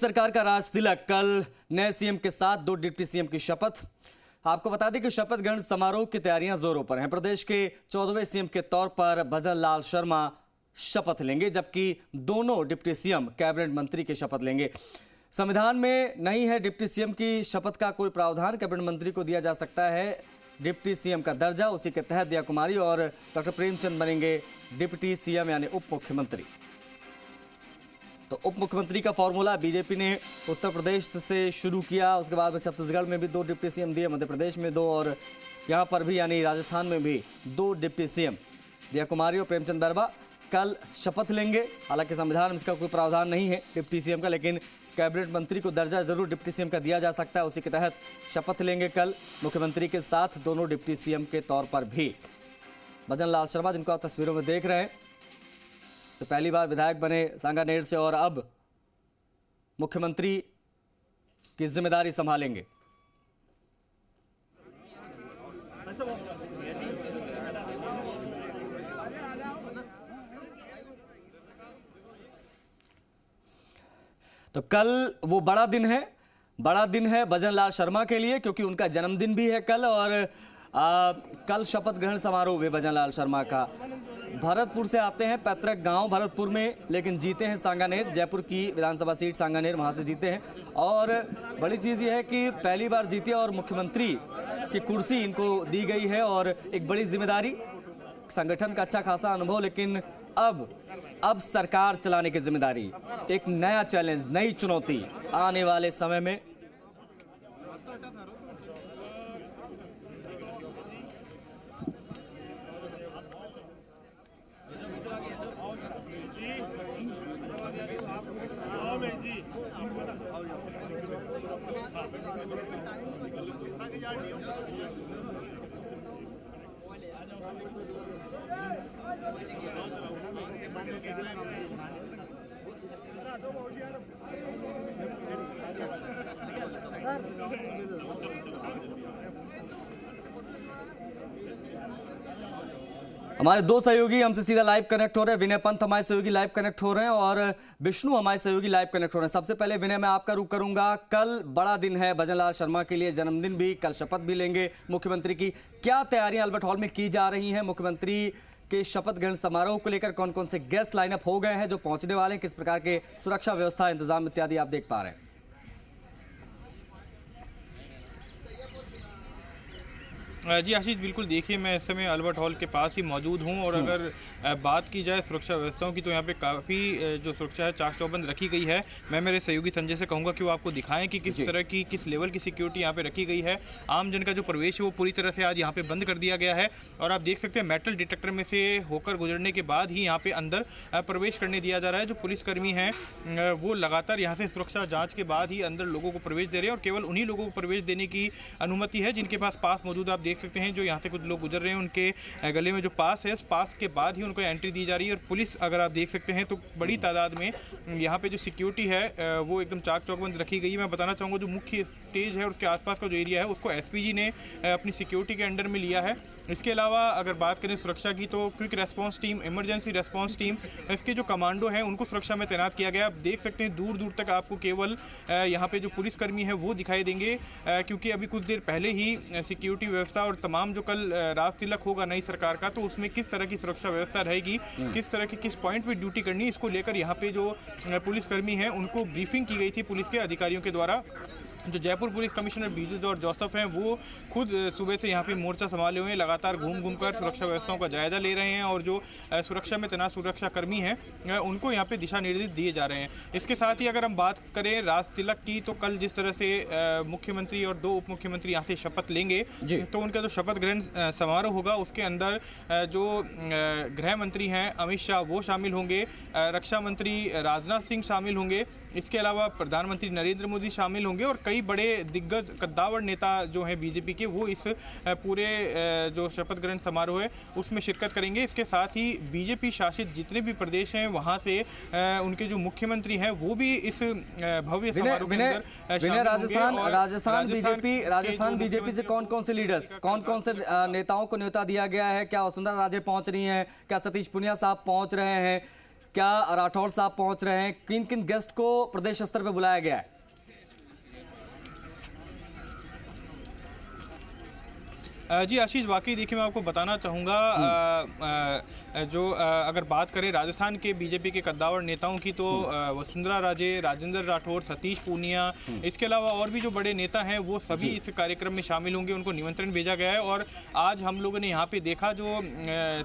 सरकार का राज तिलक, कल नए सीएम के साथ 2 डिप्टी सीएम की शपथ। आपको बता दें कि शपथ ग्रहण समारोह की तैयारियां जोरों पर हैं। प्रदेश के 14वें सीएम के तौर पर भजन लाल शर्मा शपथ लेंगे, जबकि दोनों डिप्टी सीएम कैबिनेट मंत्री की शपथ लेंगे। संविधान में नहीं है डिप्टी सीएम की शपथ का कोई प्रावधान। कैबिनेट मंत्री को दिया जा सकता है डिप्टी सीएम का दर्जा। उसी के तहत दिया कुमारी और डॉक्टर प्रेमचंद बनेंगे डिप्टी सीएम यानी उप मुख्यमंत्री। तो उप मुख्यमंत्री का फॉर्मूला बीजेपी ने उत्तर प्रदेश से शुरू किया, उसके बाद में छत्तीसगढ़ में भी 2 डिप्टी सीएम दिए, मध्य प्रदेश में 2 और यहाँ पर भी यानी राजस्थान में भी 2 डिप्टी सीएम दिया कुमारी और प्रेमचंद बैरवा कल शपथ लेंगे। हालांकि संविधान में इसका कोई प्रावधान नहीं है डिप्टी सीएम का, लेकिन कैबिनेट मंत्री को दर्जा जरूर डिप्टी सीएम का दिया जा सकता है। उसी के तहत शपथ लेंगे कल मुख्यमंत्री के साथ दोनों डिप्टी सीएम के तौर पर भी भजन लाल शर्मा, जिनको आप तस्वीरों में देख रहे हैं, तो पहली बार विधायक बने सांगानेर से और अब मुख्यमंत्री की जिम्मेदारी संभालेंगे। तो कल वो बड़ा दिन है भजन लाल शर्मा के लिए, क्योंकि उनका जन्मदिन भी है कल और कल शपथ ग्रहण समारोह भी भजन लाल शर्मा का। भरतपुर से आते हैं, पैतृक गांव भरतपुर में, लेकिन जीते हैं सांगानेर, जयपुर की विधानसभा सीट सांगानेर, वहां से जीते हैं। और बड़ी चीज़ ये है कि पहली बार जीते और मुख्यमंत्री की कुर्सी इनको दी गई है और एक बड़ी जिम्मेदारी, संगठन का अच्छा खासा अनुभव, लेकिन अब सरकार चलाने की जिम्मेदारी, एक नया चैलेंज, नई चुनौती आने वाले समय में। हमारे 2 सहयोगी हमसे सीधा लाइव कनेक्ट हो रहे हैं। विनय पंत हमारे सहयोगी लाइव कनेक्ट हो रहे हैं और विष्णु हमारे सहयोगी लाइव कनेक्ट हो रहे हैं। सबसे पहले विनय, मैं आपका रुख करूंगा। कल बड़ा दिन है भजन लाल शर्मा के लिए, जन्मदिन भी, कल शपथ भी लेंगे मुख्यमंत्री की। क्या तैयारियां अल्बर्ट हॉल में की जा रही हैं मुख्यमंत्री के शपथ ग्रहण समारोह को लेकर? कौन कौन से गेस्ट लाइनअप हो गए हैं, जो पहुंचने वाले हैं, किस प्रकार के सुरक्षा व्यवस्था इंतजाम इत्यादि आप देख पा रहे हैं? जी आशीष, बिल्कुल देखिए, मैं इस समय अल्बर्ट हॉल के पास ही मौजूद हूं और अगर बात की जाए सुरक्षा व्यवस्थाओं की तो यहाँ पे काफ़ी जो सुरक्षा है चाक चौबंद रखी गई है। मैं मेरे सहयोगी संजय से कहूँगा कि वो आपको दिखाएं कि किस तरह की, किस लेवल की सिक्योरिटी यहाँ पे रखी गई है। आम जन का जो प्रवेश है वो पूरी तरह से आज यहाँ पे बंद कर दिया गया है और आप देख सकते हैं मेटल डिटेक्टर में से होकर गुजरने के बाद ही यहाँ पे अंदर प्रवेश करने दिया जा रहा है। जो पुलिसकर्मी हैं वो लगातार यहाँ से सुरक्षा जाँच के बाद ही अंदर लोगों को प्रवेश दे रहे हैं और केवल उन्हीं लोगों को प्रवेश देने की अनुमति है जिनके पास पास मौजूद। आप देख सकते हैं जो यहाँ से कुछ लोग गुजर रहे हैं, उनके गले में जो पास है, उस पास के बाद ही उनको एंट्री दी जा रही है। और पुलिस, अगर आप देख सकते हैं तो बड़ी तादाद में यहाँ पे जो सिक्योरिटी है वो एकदम चाक चौबंद रखी गई है। मैं बताना चाहूँगा जो मुख्य स्टेज है और उसके आसपास का जो एरिया है उसको एसपीजी ने अपनी सिक्योरिटी के अंडर में लिया है। इसके अलावा अगर बात करें सुरक्षा की तो quick response team, emergency response team, इसके जो कमांडो हैं उनको सुरक्षा में तैनात किया गया। आप देख सकते हैं दूर दूर तक आपको केवल यहाँ पे जो पुलिसकर्मी है वो दिखाई देंगे, क्योंकि अभी कुछ देर पहले ही सिक्योरिटी व्यवस्था और तमाम जो कल राज तिलक होगा नई सरकार का, तो उसमें किस तरह की सुरक्षा व्यवस्था रहेगी, किस तरह की किस पॉइंट पर ड्यूटी करनी, इसको लेकर यहाँ पे जो पुलिसकर्मी हैं उनको ब्रीफिंग की गई थी पुलिस के अधिकारियों के द्वारा। जो Jaipur police commissioner Biju George Joseph हैं वो खुद सुबह से यहाँ पे मोर्चा संभाले हुए हैं, लगातार घूम कर सुरक्षा व्यवस्थाओं का जायजा ले रहे हैं और जो सुरक्षा में तैनात सुरक्षा कर्मी हैं उनको यहाँ पे दिशा निर्देश दिए जा रहे हैं। इसके साथ ही अगर हम बात करें राज तिलक की, तो कल जिस तरह से मुख्यमंत्री और 2 उप मुख्यमंत्री यहाँ से शपथ लेंगे, तो उनका जो शपथ ग्रहण समारोह होगा उसके अंदर जो गृह मंत्री हैं अमित शाह वो शामिल होंगे, रक्षा मंत्री राजनाथ सिंह शामिल होंगे, इसके अलावा प्रधानमंत्री नरेंद्र मोदी शामिल होंगे और कई बड़े दिग्गज कद्दावर नेता जो हैं बीजेपी के वो इस पूरे जो शपथ ग्रहण समारोह है उसमें शिरकत करेंगे। इसके साथ ही बीजेपी शासित जितने भी प्रदेश हैं वहाँ से उनके जो मुख्यमंत्री हैं वो भी इस भव्य समारोह के अंदर राजस्थान बीजेपी से कौन कौन से लीडर्स, कौन कौन से नेताओं को न्योता दिया गया है? क्या वसुंधरा राजे पहुंच रही हैं? क्या सतीश पुनिया साहब पहुंच रहे हैं? क्या राठौड़ साहब पहुंच रहे हैं? किन किन गेस्ट को प्रदेश स्तर पर बुलाया गया है? जी आशीष, वाकई देखिए मैं आपको बताना चाहूँगा, अगर बात करें राजस्थान के बीजेपी के कद्दावर नेताओं की तो वसुंधरा राजे, राजेंद्र राठौड़, सतीश पूनिया, इसके अलावा और भी जो बड़े नेता हैं वो सभी इस कार्यक्रम में शामिल होंगे। उनको निमंत्रण भेजा गया है और आज हम लोगों ने यहाँ पे देखा जो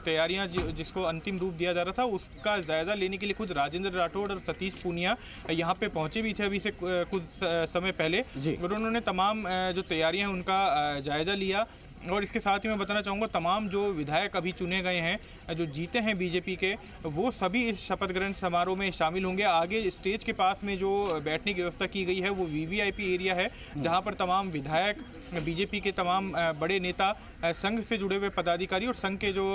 तैयारियाँ जिसको अंतिम रूप दिया जा रहा था उसका जायज़ा लेने के लिए खुद राजेंद्र राठौड़ और सतीश पूनिया यहाँ पे पहुँचे भी थे अभी से कुछ समय पहले, और उन्होंने तमाम जो तैयारियाँ हैं उनका जायज़ा लिया। और इसके साथ ही मैं बताना चाहूँगा तमाम जो विधायक अभी चुने गए हैं जो जीते हैं बीजेपी के, वो सभी इस शपथ ग्रहण समारोह में शामिल होंगे। आगे स्टेज के पास में जो बैठने की व्यवस्था की गई है वो वीवीआईपी एरिया है, जहां पर तमाम विधायक, बीजेपी के तमाम बड़े नेता, संघ से जुड़े हुए पदाधिकारी और संघ के जो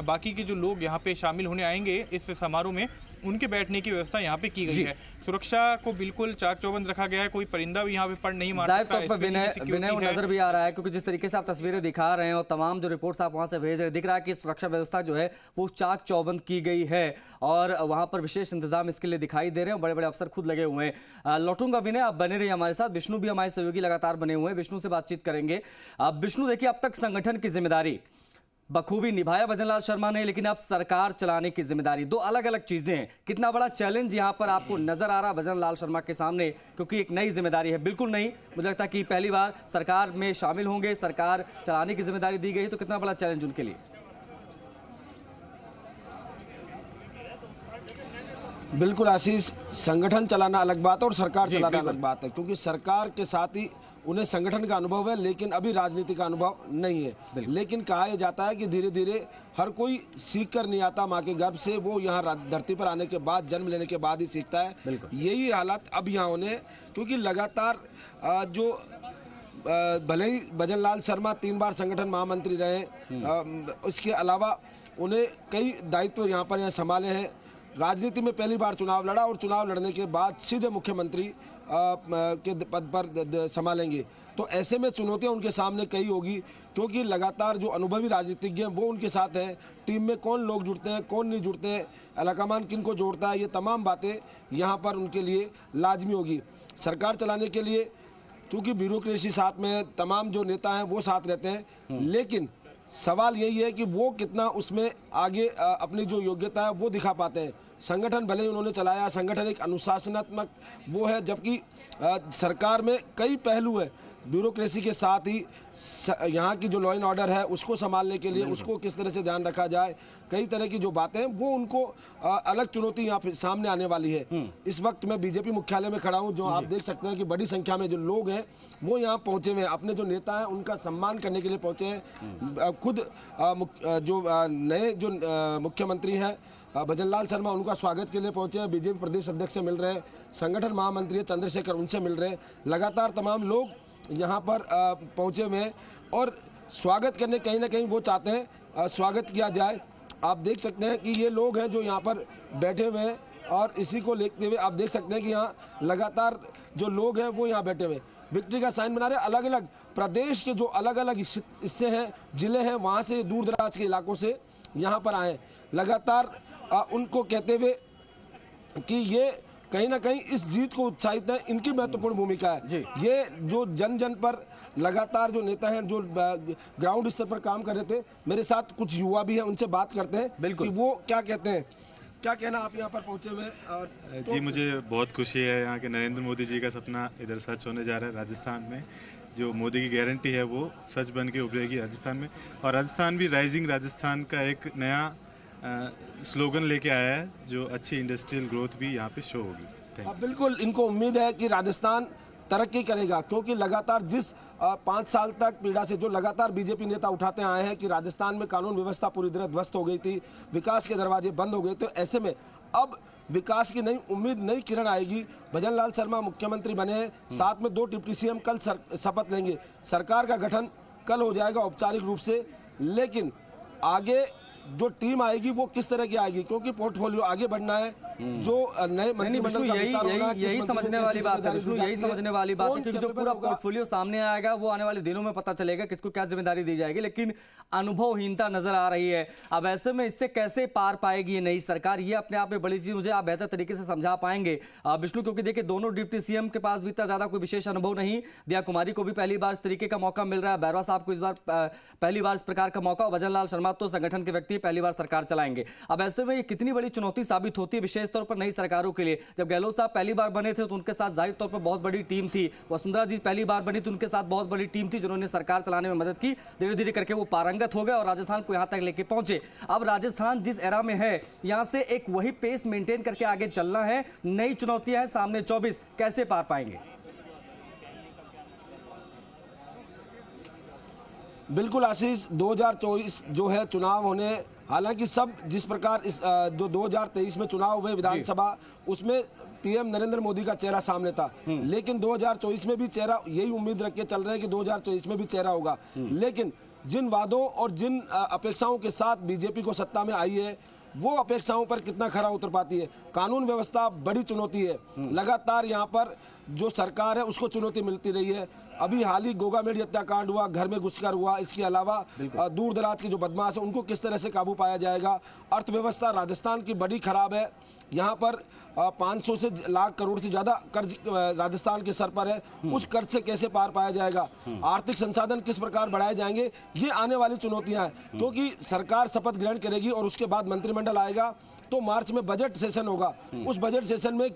बाकी के जो लोग यहाँ पे शामिल होने आएंगे इस समारोह में, उनके बैठने की व्यवस्था यहाँ पे की गई है। सुरक्षा को बिल्कुल चाक चौबंद रखा गया है, कोई परिंदा भी यहाँ पे पड़ नहीं मार सकता। विनय नजर भी आ रहा है क्योंकि जिस तरीके से आप तस्वीरें दिखा रहे हैं और तमाम जो रिपोर्ट्स आप वहां से भेज रहे हैं, दिख रहा है कि सुरक्षा व्यवस्था जो है वो चाक चौबंद की गई है और वहां पर विशेष इंतजाम इसके लिए दिखाई दे रहे हैं। बड़े बड़े अफसर खुद लगे हुए हैं। लौटूंगा विनय, आप बने रहिए हमारे साथ। विष्णु भी हमारे सहयोगी लगातार बने हुए हैं, विष्णु से बातचीत करेंगे। अब विष्णु देखिए, अब तक संगठन की जिम्मेदारी बखूबी निभाया भजनलाल शर्मा ने, लेकिन अब सरकार चलाने की जिम्मेदारी, दो अलग अलग चीजें हैं। कितना बड़ा चैलेंज यहां पर आपको नजर आ रहा भजनलाल शर्मा के सामने, क्योंकि एक नई जिम्मेदारी है? बिल्कुल नहीं, मुझे लगता है कि पहली बार सरकार में शामिल होंगे, सरकार चलाने की जिम्मेदारी दी गई, तो कितना बड़ा चैलेंज उनके लिए? बिल्कुल आशीष, संगठन चलाना अलग बात है और सरकार चलाना अलग बात है, क्योंकि सरकार के साथ ही उन्हें संगठन का अनुभव है लेकिन अभी राजनीति का अनुभव नहीं है। लेकिन कहा यह जाता है कि धीरे धीरे हर कोई सीख कर नहीं आता माँ के गर्भ से, वो यहाँ धरती पर आने के बाद, जन्म लेने के बाद ही सीखता है। यही हालात अब यहाँ होने, क्योंकि लगातार जो भले ही भजनलाल शर्मा 3 बार संगठन महामंत्री रहे, इसके अलावा उन्हें कई दायित्व यहाँ पर संभाले हैं। राजनीति में पहली बार चुनाव लड़ा और चुनाव लड़ने के बाद सीधे मुख्यमंत्री के पद पर संभालेंगे, तो ऐसे में चुनौतियां उनके सामने कई होगी, क्योंकि लगातार जो अनुभवी राजनीतिज्ञ हैं वो उनके साथ हैं। टीम में कौन लोग जुड़ते हैं, कौन नहीं जुड़ते हैं, इलाकामान किन को जोड़ता है, ये तमाम बातें यहाँ पर उनके लिए लाजमी होगी। सरकार चलाने के लिए चूँकि ब्यूरोक्रेसी साथ में, तमाम जो नेता हैं वो साथ रहते हैं, लेकिन सवाल यही है कि वो कितना उसमें आगे अपनी जो योग्यता है वो दिखा पाते हैं। संगठन भले ही उन्होंने चलाया, संगठन एक अनुशासनात्मक वो है, जबकि सरकार में कई पहलू हैं। ब्यूरोक्रेसी के साथ ही यहाँ की जो लॉ एंड ऑर्डर है उसको संभालने के लिए उसको किस तरह से ध्यान रखा जाए, कई तरह की जो बातें हैं वो उनको अलग चुनौती यहाँ सामने आने वाली है। इस वक्त मैं बीजेपी मुख्यालय में खड़ा हूँ, जो आप देख सकते हैं कि बड़ी संख्या में जो लोग हैं वो यहाँ पहुँचे हुए हैं, अपने जो नेता हैं उनका सम्मान करने के लिए पहुँचे हैं। खुद जो नए जो मुख्यमंत्री हैं भजनलाल शर्मा, उनका स्वागत के लिए पहुंचे हैं। बीजेपी प्रदेश अध्यक्ष से मिल रहे हैं, संगठन महामंत्री चंद्रशेखर उनसे मिल रहे हैं। लगातार तमाम लोग यहाँ पर पहुंचे हुए हैं और स्वागत करने कहीं ना कहीं वो चाहते हैं स्वागत किया जाए। आप देख सकते हैं कि ये लोग हैं जो यहाँ पर बैठे हुए हैं और इसी को लेते हुए आप देख सकते हैं कि यहाँ लगातार जो लोग हैं वो यहाँ बैठे हुए विक्ट्री का साइन बना रहे। अलग अलग प्रदेश के जो अलग अलग हिस्से हैं, जिले हैं, वहाँ से दूर दराज के इलाकों से यहाँ पर आए, लगातार उनको कहते हुए कि ये कहीं ना कहीं इस जीत को उत्साहित है, इनकी महत्वपूर्ण भूमिका है। ये जो जन जन पर लगातार जो नेता हैं जो ग्राउंड स्तर पर काम कर रहे थे, मेरे साथ कुछ युवा भी हैं, उनसे बात करते हैं कि वो क्या कहते हैं। क्या कहना, आप यहाँ पर पहुँचे हुए? जी, मुझे बहुत खुशी है, यहाँ के नरेंद्र मोदी जी का सपना इधर सच होने जा रहा है। राजस्थान में जो मोदी की गारंटी है वो सच बन के उभरेगी राजस्थान में, और राजस्थान भी राइजिंग राजस्थान का एक नया स्लोगन लेके आया है, जो अच्छी इंडस्ट्रियल ग्रोथ भी यहाँ पे शो होगी। बिल्कुल, इनको उम्मीद है कि राजस्थान तरक्की करेगा, क्योंकि लगातार जिस 5 साल तक पीड़ा से जो लगातार बीजेपी नेता उठाते आए हैं कि राजस्थान में कानून व्यवस्था पूरी तरह ध्वस्त हो गई थी, विकास के दरवाजे बंद हो गए, तो ऐसे में अब विकास की नई उम्मीद, नई किरण आएगी। भजनलाल शर्मा मुख्यमंत्री बने हैं, साथ में 2 डिप्टी सीएम कल शपथ लेंगे। सरकार का गठन कल हो जाएगा औपचारिक रूप से, लेकिन आगे जो टीम आएगी वो किस तरह की आएगी, क्योंकि पोर्टफोलियो आगे बढ़ना है। जो नए मंत्रिमंडल का विस्तार होगा, यही समझने वाली बात है विष्णु, यही समझने वाली बात है, क्योंकि जो पूरा पोर्टफोलियो सामने आएगा वो आने वाले दिनों में पता चलेगा किसको क्या जिम्मेदारी दी जाएगी, लेकिन अनुभवहीनता नजर आ रही है। अब ऐसे में इससे कैसे पार पाएगी ये नई सरकार, ये अपने आप में बड़ी चीज, मुझे आप बेहतर तरीके से समझा पाएंगे विष्णु, क्योंकि देखिए दोनों डिप्टी सीएम के पास भी इतना ज्यादा कोई विशेष अनुभव नहीं। दिया कुमारी को भी पहली बार इस तरीके का मौका मिल रहा है, बैरवा साहब को इस बार पहली बार इस प्रकार का मौका, भजन लाल शर्मा तो संगठन के व्यक्ति पहली बार सरकार चलाएंगे। अब ऐसे में ये कितनी बड़ी चुनौती साबित होती है विशेष तौर पर नई सरकारों के लिए। जब गहलोत साहब पहली बार बने थे तो उनके साथ जाहिर तौर पर बहुत बड़ी टीम थी, वसुंधरा जी पहली बार बनी तो उनके साथ बहुत बड़ी टीम थी जिन्होंने सरकार चलाने में मदद की। धीरे धीरे करके वो पारंगत हो गए और राजस्थान को यहां तक लेके पहुंचे। अब राजस्थान जिस एरा में है यहां से एक वही पेस मेंटेन करके आगे चलना है। नई चुनौतियां हैं सामने 24, कैसे पार पाएंगे? बिल्कुल आशीष, 2024 जो है चुनाव होने, हालांकि सब जिस प्रकार इस जो 2023 में चुनाव हुए विधानसभा, उसमें पीएम नरेंद्र मोदी का चेहरा सामने था, लेकिन 2024 में भी चेहरा, यही उम्मीद रख के चल रहे हैं कि 2024 में भी चेहरा होगा। लेकिन जिन वादों और जिन अपेक्षाओं के साथ बीजेपी को सत्ता में आई है, वो अपेक्षाओं पर कितना खरा उतर पाती है। कानून व्यवस्था बड़ी चुनौती है, लगातार यहाँ पर जो सरकार है उसको चुनौती मिलती रही है। अभी हाल ही गोगामेड हत्याकांड हुआ, घर में घुसकर हुआ, इसके अलावा दूर दराज के जो बदमाश है उनको किस तरह से काबू पाया जाएगा। अर्थव्यवस्था राजस्थान की बड़ी खराब है, यहाँ पर 500 से लाख करोड़ से ज़्यादा कर्ज राजस्थान के सर पर है, उस कर्ज से कैसे पार पाया जाएगा। आर्थिक संसाधन किस प्रकार बढ़ाए जाएंगे, ये आने वाली चुनौतियां हैं, क्योंकि सरकार शपथ ग्रहण करेगी और उसके बाद मंत्रिमंडल आएगा तो मार्च में बजट सेशन होगा। उस बजट सेशन में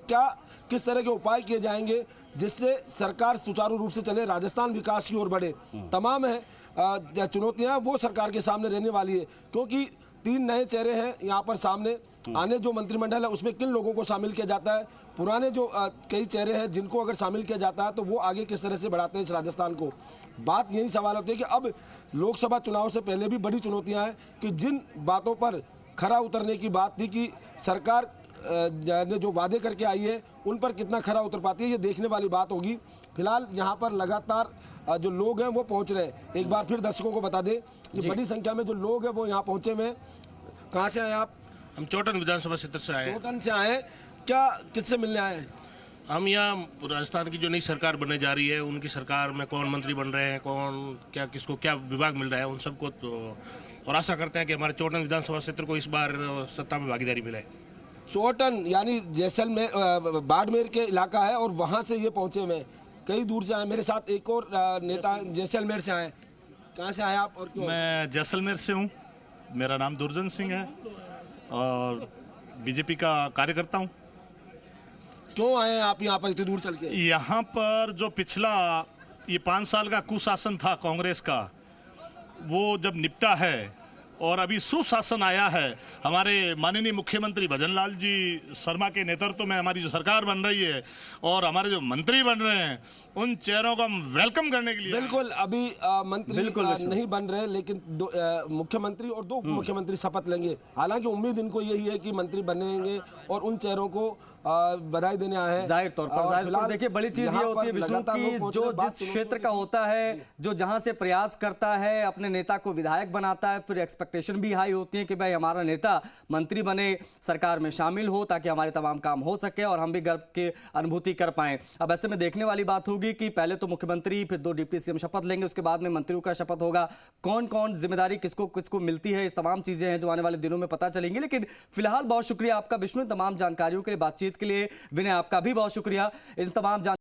किस तरह के उपाय किए जाएंगे जिससे सरकार सुचारू रूप से चले, राजस्थान विकास की ओर बढ़े। तमाम है चुनौतियां वो सरकार के सामने रहने वाली है, क्योंकि 3 नए चेहरे हैं यहाँ पर सामने। आने जो मंत्रिमंडल है उसमें किन लोगों को शामिल किया जाता है, पुराने जो कई चेहरे हैं जिनको अगर शामिल किया जाता है तो वो आगे किस तरह से बढ़ाते हैं इस राजस्थान को। बात यही सवाल होती है कि अब लोकसभा चुनाव से पहले भी बड़ी चुनौतियां हैं कि जिन बातों पर खरा उतरने की बात थी कि सरकार ने जो वादे करके आई है उन पर कितना खरा उतर पाती है, ये देखने वाली बात होगी। फिलहाल यहाँ पर लगातार जो लोग हैं वो पहुँच रहे हैं। एक बार फिर दर्शकों को बता दें कि बड़ी संख्या में जो लोग हैं वो यहाँ पहुँचे हुए हैं। कहाँ से आए आप? हम चौटन विधानसभा क्षेत्र से आए। चौटन से आए, क्या किससे मिलने आए? हम यहाँ राजस्थान की जो नई सरकार बनने जा रही है उनकी सरकार में कौन मंत्री बन रहे हैं, कौन क्या, किसको क्या विभाग मिल रहा है, उन सबको तो, और आशा करते हैं कि हमारे चौटन विधानसभा क्षेत्र को इस बार सत्ता में भागीदारी मिले। चौटन यानी जैसलमेर, बाड़मेर के इलाका है और वहाँ से ये पहुँचे हुए, कई दूर से आए। मेरे साथ एक और नेता जैसलमेर से आए। कहाँ से आए आप और क्यों? मैं जैसलमेर से हूँ, मेरा नाम दुर्जन सिंह है और बीजेपी का कार्यकर्ता हूँ। क्यों आए आप यहाँ पर इतनी दूर चल के? यहाँ पर जो पिछला ये 5 साल का कुशासन था कांग्रेस का, वो जब निपटा है और अभी सुशासन आया है। हमारे माननीय मुख्यमंत्री भजन लाल जी शर्मा के नेतृत्व में हमारी जो सरकार बन रही है और हमारे जो मंत्री बन रहे हैं, उन चेहरों को हम वेलकम करने के लिए। बिल्कुल, अभी मंत्री नहीं बन रहे, लेकिन मुख्यमंत्री और 2 उप मुख्यमंत्री शपथ लेंगे। हालांकि उम्मीद इनको यही है कि मंत्री बनेंगे और उन चेहरों को बधाई देने आए हैं। जाहिर तौर पर देखिए बड़ी चीज ये होती है विष्णु की, जो जिस क्षेत्र का होता है, जो जहां से प्रयास करता है, अपने नेता को विधायक बनाता है, फिर एक्सपेक्टेशन भी हाई होती है कि भाई हमारा नेता मंत्री बने, सरकार में शामिल हो, ताकि हमारे तमाम काम हो सके और हम भी गर्व की अनुभूति कर पाए। अब ऐसे में देखने वाली बात होगी कि पहले तो मुख्यमंत्री, फिर 2 डिप्टी सीएम शपथ लेंगे, उसके बाद में मंत्रियों का शपथ होगा। कौन कौन जिम्मेदारी किसको किसको मिलती है, इस तमाम चीजें हैं जो आने वाले दिनों में पता चलेंगी। लेकिन फिलहाल बहुत शुक्रिया आपका विष्णु, तमाम जानकारियों के लिए, बातचीत के लिए। विनय, आपका भी बहुत शुक्रिया इन तमाम